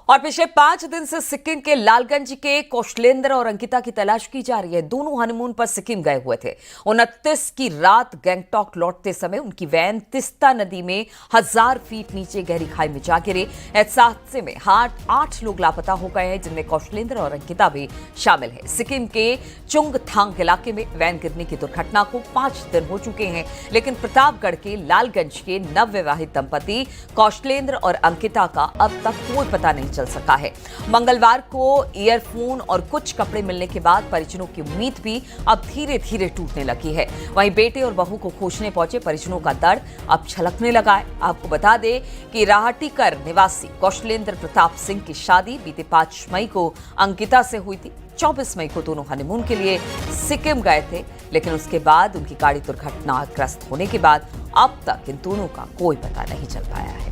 और पिछले 5 दिन से सिक्किम के लालगंज के कौशलेंद्र और अंकिता की तलाश की जा रही है। दोनों हनीमून पर सिक्किम गए हुए थे। 29 की रात गैंगटॉक लौटते समय उनकी वैन तिस्ता नदी में 1000 फीट नीचे गहरी खाई में जा गिरे। इस हादसे में 8 लोग लापता हो गए हैं, जिनमें कौशलेंद्र और अंकिता भी शामिल है। सिक्किम के चुंगथांग इलाके में वैन गिरने की दुर्घटना को 5 दिन हो चुके हैं, लेकिन प्रतापगढ़ के लालगंज के नवविवाहित दंपति कौशलेंद्र और अंकिता का अब तक कोई पता नहीं चल सका है। मंगलवार को ईयरफोन और कुछ कपड़े मिलने के बाद परिजनों की उम्मीद भी अब धीरे धीरे टूटने लगी है। वहीं बेटे और बहू को खोजने पहुंचे परिजनों का दर्द अब छलकने लगा है। आपको बता दें कि राहटीकर निवासी कौशलेंद्र प्रताप सिंह की शादी बीते 5 मई को अंकिता से हुई थी। 24 मई को दोनों हनीमून के लिए सिक्किम गए थे, लेकिन उसके बाद उनकी गाड़ी दुर्घटनाग्रस्त होने के बाद अब तक इन दोनों का कोई पता नहीं चल पाया है।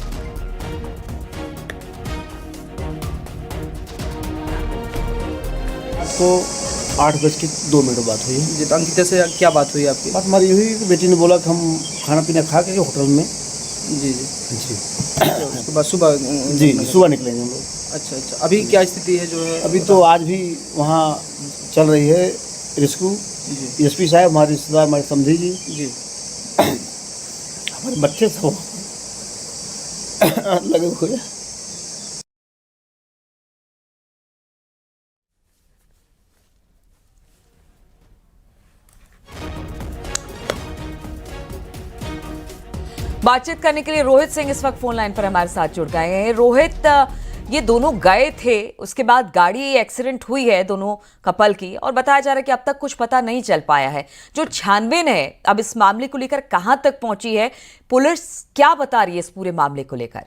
तो 8:02 बात हुई है। जी, तो अंकिता से क्या बात हुई आपकी? बात हमारी हुई कि बेटी ने बोला कि हम खाना पीना खा के होटल में जी जी जी उसके बाद सुबह जी सुबह निकलेंगे हम लोग। अच्छा, अभी क्या स्थिति है जो है? अभी तो आज भी वहाँ चल रही है रेस्क्यू। जी एसपी साहब, हमारे रिश्तेदार, हमारे समझी जी, जी हमारे बच्चे सब लगे हुए हैं। बातचीत करने के लिए रोहित सिंह इस वक्त फोन लाइन पर हमारे साथ जुड़ गए हैं। रोहित, ये दोनों गए थे, उसके बाद गाड़ी एक्सीडेंट हुई है दोनों कपल की, और बताया जा रहा है कि अब तक कुछ पता नहीं चल पाया है। जो छानबीन है अब इस मामले को लेकर कहां तक पहुंची है, पुलिस क्या बता रही है इस पूरे मामले को लेकर?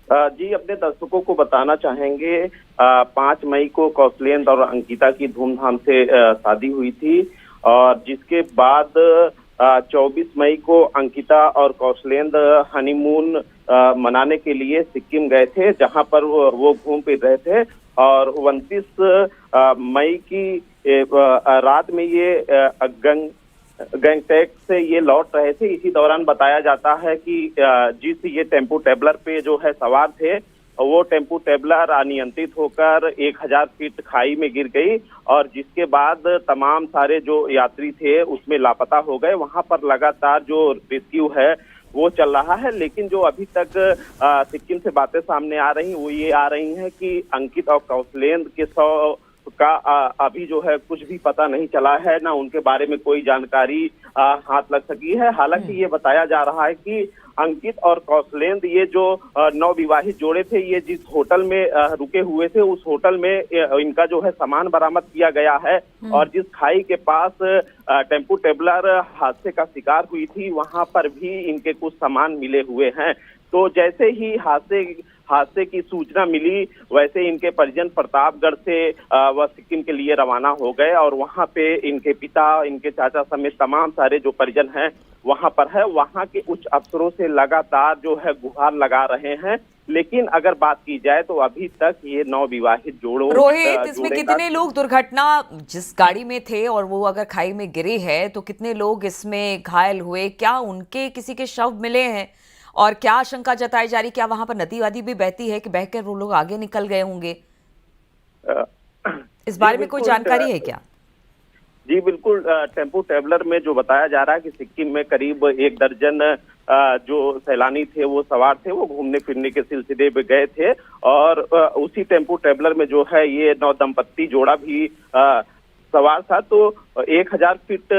जी, अपने दर्शकों को बताना चाहेंगे 5 मई को कौशलेंद्र और अंकिता की धूमधाम से शादी हुई थी, और जिसके बाद 24 मई को अंकिता और कौशलेंद्र हनीमून मनाने के लिए सिक्किम गए थे, जहां पर वो घूम फिर रहे थे। और 29 मई की रात में ये गैंगटॉक से ये लौट रहे थे। इसी दौरान बताया जाता है कि जिस ये टेम्पो ट्रैवलर पे जो है सवार थे, वो टेम्पो ट्रैवलर अनियंत्रित होकर 1000 फीट खाई में गिर गई, और जिसके बाद तमाम सारे जो यात्री थे उसमें लापता हो गए। वहां पर लगातार जो रेस्क्यू है वो चल रहा है, लेकिन जो अभी तक सिक्किम से बातें सामने आ रही वो ये आ रही हैं कि अंकित और कौशलेंद्र के 100 का अभी जो है कुछ भी पता नहीं चला है, ना उनके बारे में कोई जानकारी हाथ लग सकी है। हालांकि ये बताया जा रहा है कि अंकित और कौशलेंद्र ये जो नवविवाहित जोड़े थे, ये जिस होटल में रुके हुए थे उस होटल में इनका जो है सामान बरामद किया गया है, और जिस खाई के पास टेम्पो ट्रैवलर हादसे का शिकार हुई थी वहां पर भी इनके कुछ सामान मिले हुए हैं। तो जैसे ही हादसे की सूचना मिली, वैसे इनके परिजन प्रतापगढ़ से वह सिक्किम के लिए रवाना हो गए, और वहां पे इनके पिता, इनके चाचा समेत तमाम सारे जो परिजन हैं वहां पर है। वहां के उच्च अफसरों से लगातार जो है गुहार लगा रहे हैं, लेकिन अगर बात की जाए तो अभी तक ये नवविवाहित जोड़ों रोहित, इसमें कितने लोग दुर्घटना जिस गाड़ी में थे और वो अगर खाई में गिरे हैं तो कितने लोग इसमें घायल हुए? क्या उनके किसी के शव मिले हैं, और क्या आशंका जताई जा रही, क्या वहां पर नदी वादी भी बहती है कि बहकर वो लोग आगे निकल गए होंगे? इस बारे में कोई जानकारी है क्या? जी बिल्कुल, टेम्पो ट्रैवलर में जो बताया जा रहा है कि सिक्किम में करीब 1 दर्जन जो सैलानी थे वो सवार थे, वो घूमने फिरने के सिलसिले में गए थे, और उसी टेम्पो ट्रैवलर में जो है ये नवदंपति जोड़ा भी सवार था। तो 1000 फीट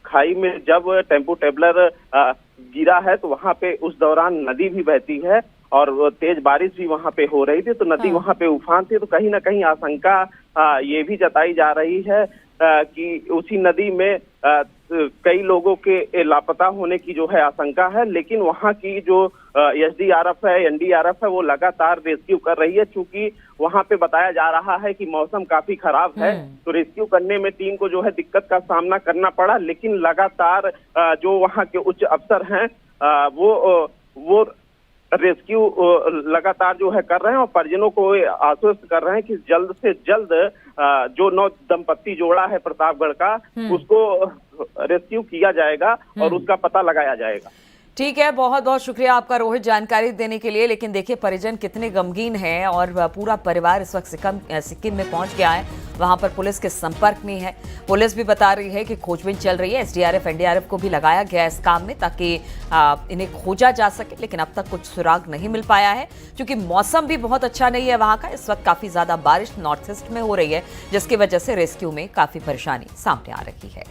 खाई में जब टेम्पो ट्रैवलर गिरा है तो वहां पे उस दौरान नदी भी बहती है, और तेज बारिश भी वहां पे हो रही थी, तो नदी वहां पे उफान थी। तो कहीं ना कहीं आशंका ये भी जताई जा रही है कि उसी नदी में कई लोगों के लापता होने की जो है आशंका है, लेकिन वहां की जो एसडीआरएफ है, एनडीआरएफ है, वो लगातार रेस्क्यू कर रही है। चूंकि वहां पे बताया जा रहा है कि मौसम काफी खराब है, तो रेस्क्यू करने में टीम को जो है दिक्कत का सामना करना पड़ा, लेकिन लगातार जो वहां के उच्च अफसर हैं वो रेस्क्यू लगातार जो है कर रहे हैं, और परिजनों को आश्वस्त कर रहे हैं कि जल्द से जल्द जो नव दंपत्ति जोड़ा है प्रतापगढ़ का, उसको रेस्क्यू किया जाएगा और उसका पता लगाया जाएगा। ठीक है, बहुत बहुत शुक्रिया आपका रोहित जानकारी देने के लिए। लेकिन देखिए परिजन कितने गमगीन हैं और पूरा परिवार इस वक्त सिक्किम में पहुंच गया है, वहां पर पुलिस के संपर्क में है। पुलिस भी बता रही है कि खोजबीन चल रही है, एसडीआरएफ एनडीआरएफ को भी लगाया गया है इस काम में ताकि इन्हें खोजा जा सके। लेकिन अब तक कुछ सुराग नहीं मिल पाया है क्योंकि मौसम भी बहुत अच्छा नहीं है वहां का। इस वक्त काफी ज्यादा बारिश नॉर्थ ईस्ट में हो रही है जिसकी वजह से रेस्क्यू में काफी परेशानी सामने आ रही है।